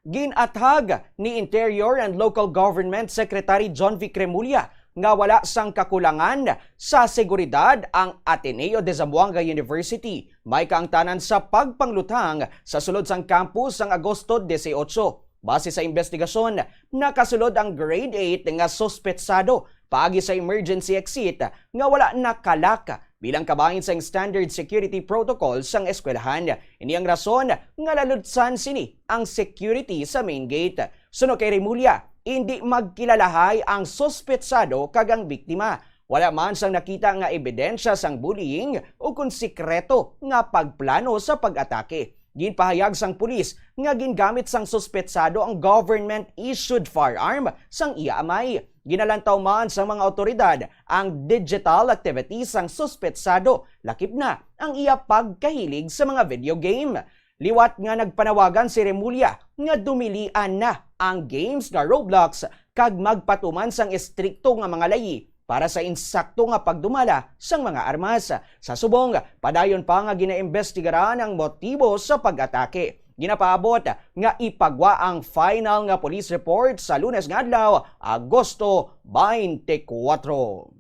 Ginatag ni Interior and Local Government Secretary John Vic Remulla nga wala sang kakulangan sa seguridad ang Ateneo de Zamboanga University. May kaangtanan sa pagpanglutang sa sulod sang campus sang Agosto 18. Base sa investigasyon, nakasulod ang grade 8 nga suspetsado paagi sa emergency exit nga wala nakalak bilang kabahin sa standard security protocol sang eskwelahan. Ini ang rason nga laludsan sini ang security sa main gate. Suno kay Remulla, hindi magkilalahay ang suspetsado kagang biktima. Wala man sang nakita nga ebidensya sang bullying o kung sikreto nga pagplano sa pag-atake. Ginpahayag sang pulis nga gingamit sang suspetsado ang government-issued firearm sang iya amay. Ginalantaw man sa mga otoridad ang digital activities sang suspetsado, lakip na ang iya pagkahilig sa mga video game. Liwat nga nagpanawagan si Remulla nga dumilian na ang games nga Roblox kag magpatuman sang estrikto nga mga layi para sa insakto nga pagdumala sang mga armas. Sa subong, padayon pa nga ginaimbestigaran ang motibo sa pag-atake. Ginapaabot nga ipagwa ang final nga police report sa Lunes nga adlaw, Agosto 24.